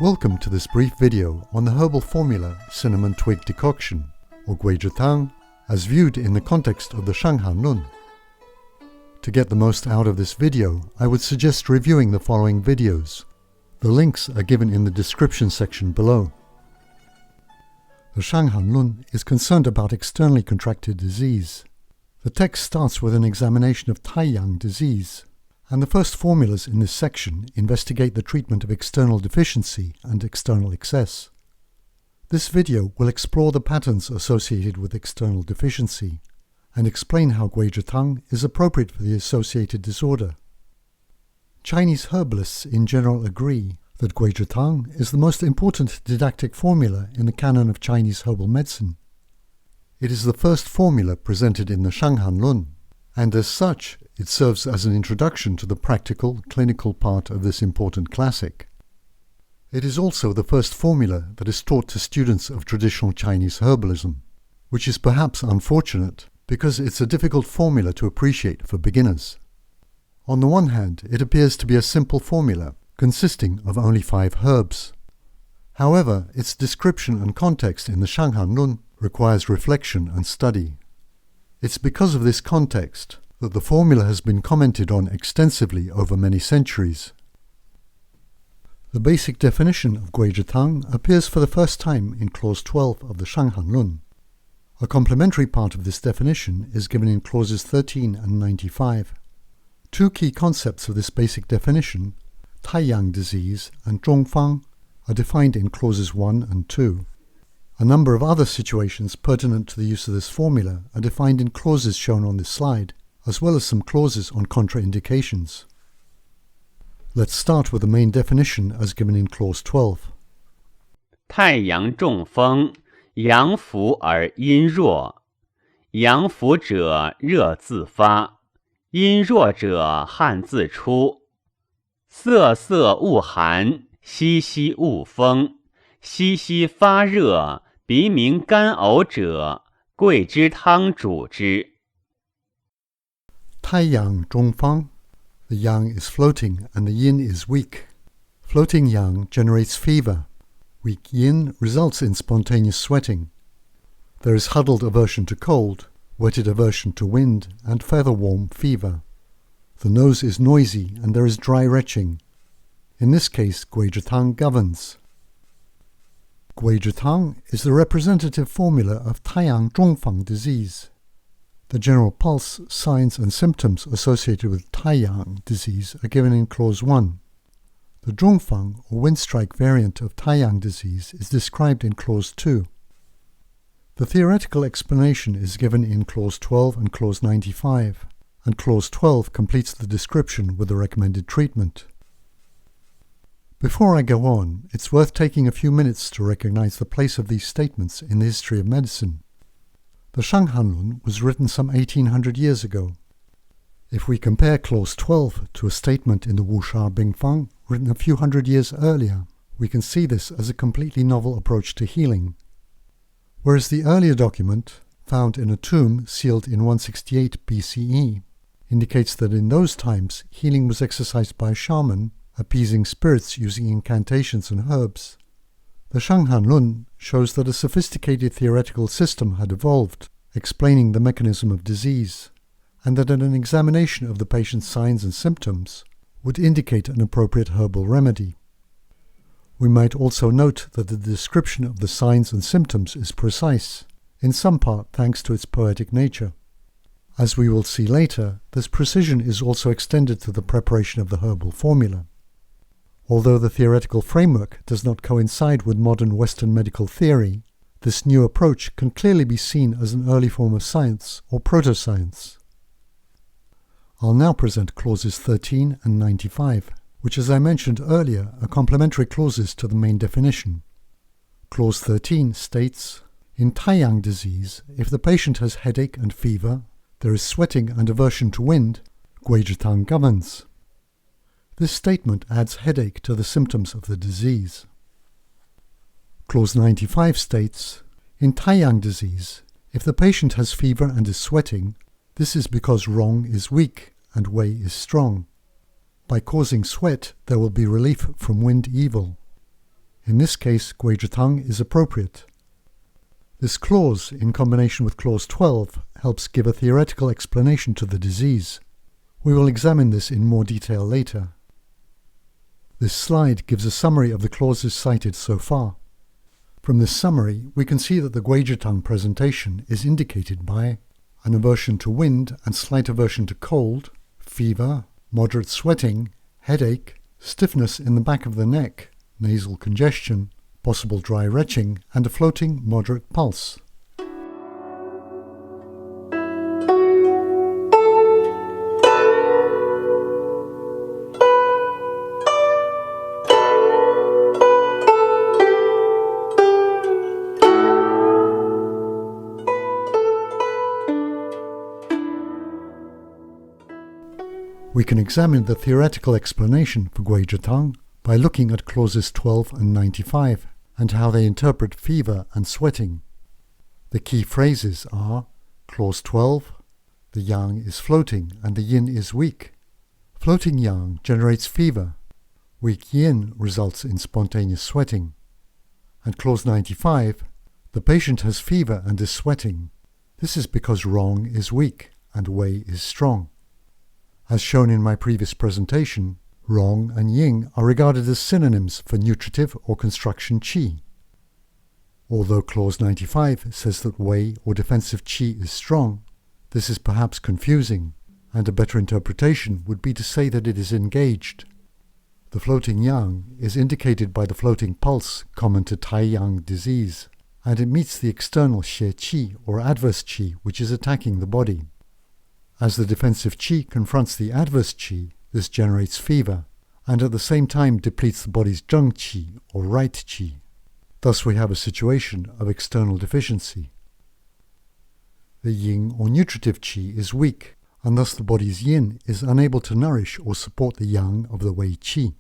Welcome to this brief video on the herbal formula Cinnamon Twig Decoction, or Gui Zhi Tang, as viewed in the context of the Shang Han Lun. To get the most out of this video, I would suggest reviewing the following videos. The links are given in the description section below. The Shang Han Lun is concerned about externally contracted disease. The text starts with an examination of Taiyang disease, and the first formulas in this section investigate the treatment of external deficiency and external excess. This video will explore the patterns associated with external deficiency and explain how Gui Zhi Tang is appropriate for the associated disorder. Chinese herbalists in general agree that Gui Zhi Tang is the most important didactic formula in the canon of Chinese herbal medicine. It is the first formula presented in the Shang Han Lun, and as such, it serves as an introduction to the practical, clinical part of this important classic. It is also the first formula that is taught to students of traditional Chinese herbalism, which is perhaps unfortunate because it's a difficult formula to appreciate for beginners. On the one hand, it appears to be a simple formula consisting of only 5 herbs. However, its description and context in the Shang Han Lun requires reflection and study. It's because of this context that the formula has been commented on extensively over many centuries. The basic definition of Gui Zhi Tang appears for the first time in clause 12 of the Shang Han Lun. A complementary part of this definition is given in clauses 13 and 95. Two key concepts of this basic definition, Taiyang disease and Zhongfang, are defined in clauses 1 and 2. A number of other situations pertinent to the use of this formula are defined in clauses shown on this slide, as well as some clauses on contraindications. Let's start with the main definition as given in clause 12. 太阳中风，阳伏而阴弱，阳伏者热自发，阴弱者汗自出，瑟瑟恶寒，息息恶风，息息发热，鼻鸣干呕者，桂枝汤主之。Taiyang Zhongfang. The yang is floating and the yin is weak. Floating yang generates fever. Weak yin results in spontaneous sweating. There is huddled aversion to cold, wetted aversion to wind, and feather warm fever. The nose is noisy and there is dry retching. In this case, Gui Zhi Tang governs. Gui Zhi Tang is the representative formula of Taiyang Zhongfang disease. The general pulse, signs and symptoms associated with Taiyang disease are given in clause 1. The Zhongfang or windstrike variant of Taiyang disease is described in clause 2. The theoretical explanation is given in clause 12 and clause 95, and clause 12 completes the description with the recommended treatment. Before I go on, it's worth taking a few minutes to recognize the place of these statements in the history of medicine. The Shang Han Lun was written some 1800 years ago. If we compare clause 12 to a statement in the Wuxia Bingfang written a few hundred years earlier, we can see this as a completely novel approach to healing. Whereas the earlier document, found in a tomb sealed in 168 BCE, indicates that in those times healing was exercised by a shaman, appeasing spirits using incantations and herbs, the Shang Han Lun shows that a sophisticated theoretical system had evolved, explaining the mechanism of disease, and that an examination of the patient's signs and symptoms would indicate an appropriate herbal remedy. We might also note that the description of the signs and symptoms is precise, in some part thanks to its poetic nature. As we will see later, this precision is also extended to the preparation of the herbal formula. Although the theoretical framework does not coincide with modern Western medical theory, this new approach can clearly be seen as an early form of science or proto-science. I'll now present clauses 13 and 95, which, as I mentioned earlier, are complementary clauses to the main definition. Clause 13 states, in Taiyang disease, if the patient has headache and fever, there is sweating and aversion to wind, Gui Zhi Tang governs. This statement adds headache to the symptoms of the disease. Clause 95 states, in Taiyang disease, if the patient has fever and is sweating, this is because Rong is weak and Wei is strong. By causing sweat, there will be relief from wind evil. In this case, Gui Zhi Tang is appropriate. This clause, in combination with clause 12, helps give a theoretical explanation to the disease. We will examine this in more detail later. This slide gives a summary of the clauses cited so far. From this summary, we can see that the Gui Zhi Tang presentation is indicated by an aversion to wind and slight aversion to cold, fever, moderate sweating, headache, stiffness in the back of the neck, nasal congestion, possible dry retching, and a floating moderate pulse. We can examine the theoretical explanation for Gui Zhi Tang by looking at clauses 12 and 95 and how they interpret fever and sweating. The key phrases are clause 12, the yang is floating and the yin is weak. Floating yang generates fever. Weak yin results in spontaneous sweating. And clause 95, the patient has fever and is sweating. This is because Rong is weak and Wei is strong. As shown in my previous presentation, Rong and Ying are regarded as synonyms for nutritive or construction qi. Although clause 95 says that Wei or defensive qi is strong, this is perhaps confusing, and a better interpretation would be to say that it is engaged. The floating yang is indicated by the floating pulse common to Taiyang disease, and it meets the external xie qi or adverse qi which is attacking the body. As the defensive qi confronts the adverse qi, this generates fever, and at the same time depletes the body's zheng qi or right qi. Thus we have a situation of external deficiency. The yin or nutritive qi is weak, and thus the body's yin is unable to nourish or support the yang of the wei qi.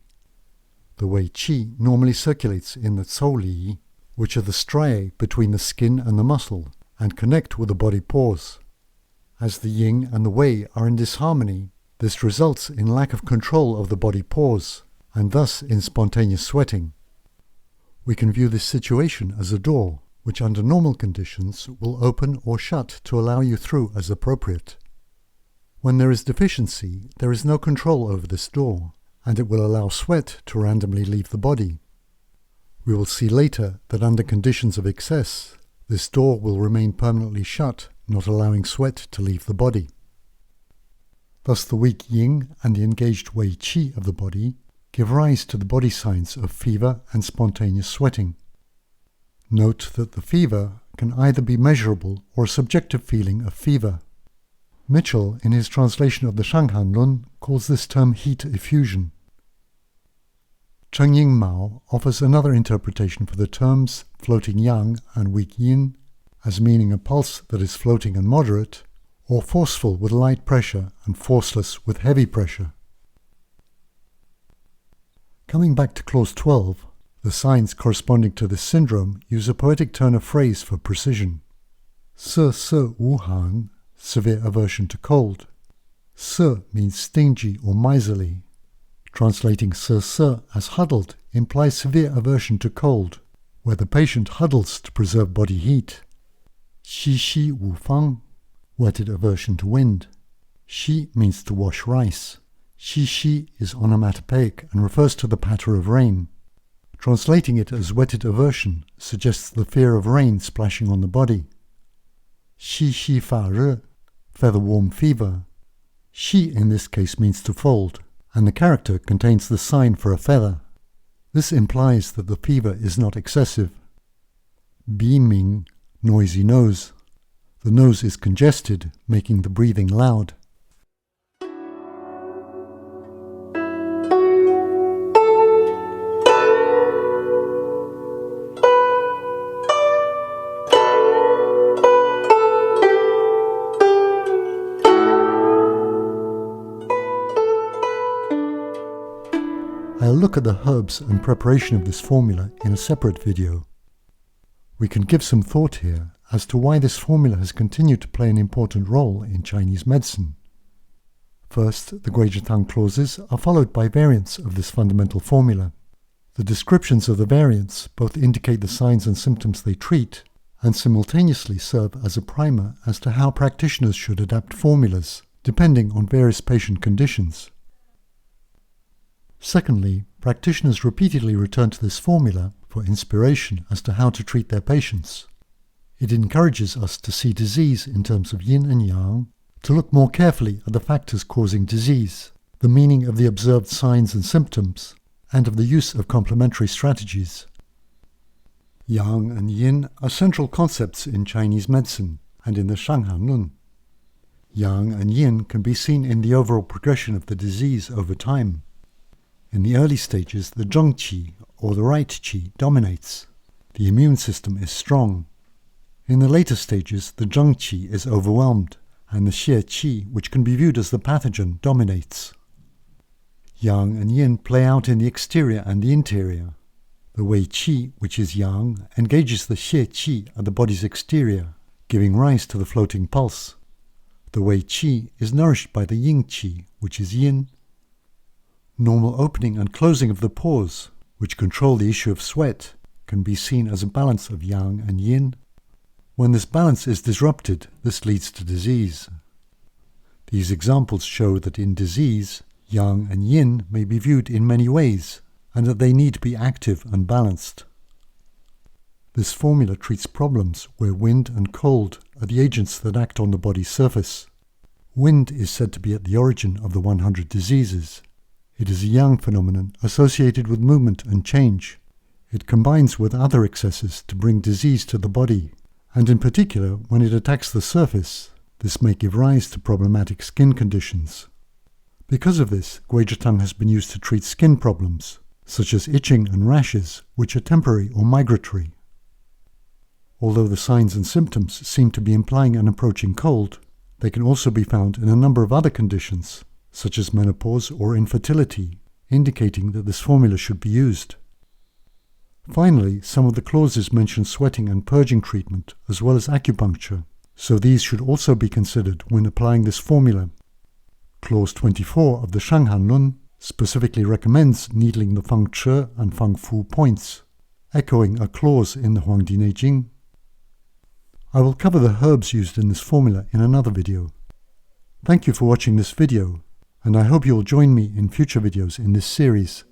The wei qi normally circulates in the zhou li, which are the striae between the skin and the muscle, and connect with the body pores. As the yin and the wei are in disharmony, this results in lack of control of the body pores, and thus in spontaneous sweating. We can view this situation as a door, which under normal conditions will open or shut to allow you through as appropriate. When there is deficiency, there is no control over this door, and it will allow sweat to randomly leave the body. We will see later that under conditions of excess, this door will remain permanently shut, not allowing sweat to leave the body. Thus the weak yin and the engaged wei qi of the body give rise to the body signs of fever and spontaneous sweating. Note that the fever can either be measurable or a subjective feeling of fever. Mitchell, in his translation of the Shang Han Lun, calls this term heat effusion. Cheng Ying Mao offers another interpretation for the terms floating yang and weak yin, as meaning a pulse that is floating and moderate, or forceful with light pressure and forceless with heavy pressure. Coming back to clause 12, the signs corresponding to this syndrome use a poetic turn of phrase for precision. Se se wu han, severe aversion to cold. Se means stingy or miserly. Translating se se as huddled implies severe aversion to cold, where the patient huddles to preserve body heat. Xi xi wu fang, wetted aversion to wind. Xi means to wash rice. Xi xi is onomatopoeic and refers to the patter of rain. Translating it as wetted aversion suggests the fear of rain splashing on the body. Xi xi fa re, feather warm fever. Xi in this case means to fold, and the character contains the sign for a feather. This implies that the fever is not excessive. Bi ming, noisy nose. The nose is congested, making the breathing loud. I'll look at the herbs and preparation of this formula in a separate video. We can give some thought here as to why this formula has continued to play an important role in Chinese medicine. First, the Gui Zhi Tang clauses are followed by variants of this fundamental formula. The descriptions of the variants both indicate the signs and symptoms they treat and simultaneously serve as a primer as to how practitioners should adapt formulas depending on various patient conditions. Secondly, practitioners repeatedly return to this formula for inspiration as to how to treat their patients. It encourages us to see disease in terms of yin and yang, to look more carefully at the factors causing disease, the meaning of the observed signs and symptoms, and of the use of complementary strategies. Yang and yin are central concepts in Chinese medicine and in the Shang Han Lun. Yang and yin can be seen in the overall progression of the disease over time. In the early stages, the zheng qi, or the right qi, dominates. The immune system is strong. In the later stages, the zheng qi is overwhelmed, and the xie qi, which can be viewed as the pathogen, dominates. Yang and yin play out in the exterior and the interior. The wei qi, which is yang, engages the xie qi at the body's exterior, giving rise to the floating pulse. The wei qi is nourished by the ying qi, which is yin. Normal opening and closing of the pores, which control the issue of sweat, can be seen as a balance of yang and yin. When this balance is disrupted, this leads to disease. These examples show that in disease, yang and yin may be viewed in many ways, and that they need to be active and balanced. This formula treats problems where wind and cold are the agents that act on the body's surface. Wind is said to be at the origin of the 100 diseases. It is a yang phenomenon associated with movement and change. It combines with other excesses to bring disease to the body, and in particular, when it attacks the surface, this may give rise to problematic skin conditions. Because of this, Gui Zhi Tang has been used to treat skin problems, such as itching and rashes, which are temporary or migratory. Although the signs and symptoms seem to be implying an approaching cold, they can also be found in a number of other conditions, such as menopause or infertility, indicating that this formula should be used. Finally, some of the clauses mention sweating and purging treatment, as well as acupuncture, so these should also be considered when applying this formula. Clause 24 of the Shang Han Lun specifically recommends needling the Feng Che and Feng Fu points, echoing a clause in the Huangdi Neijing. I will cover the herbs used in this formula in another video. Thank you for watching this video, and I hope you will join me in future videos in this series.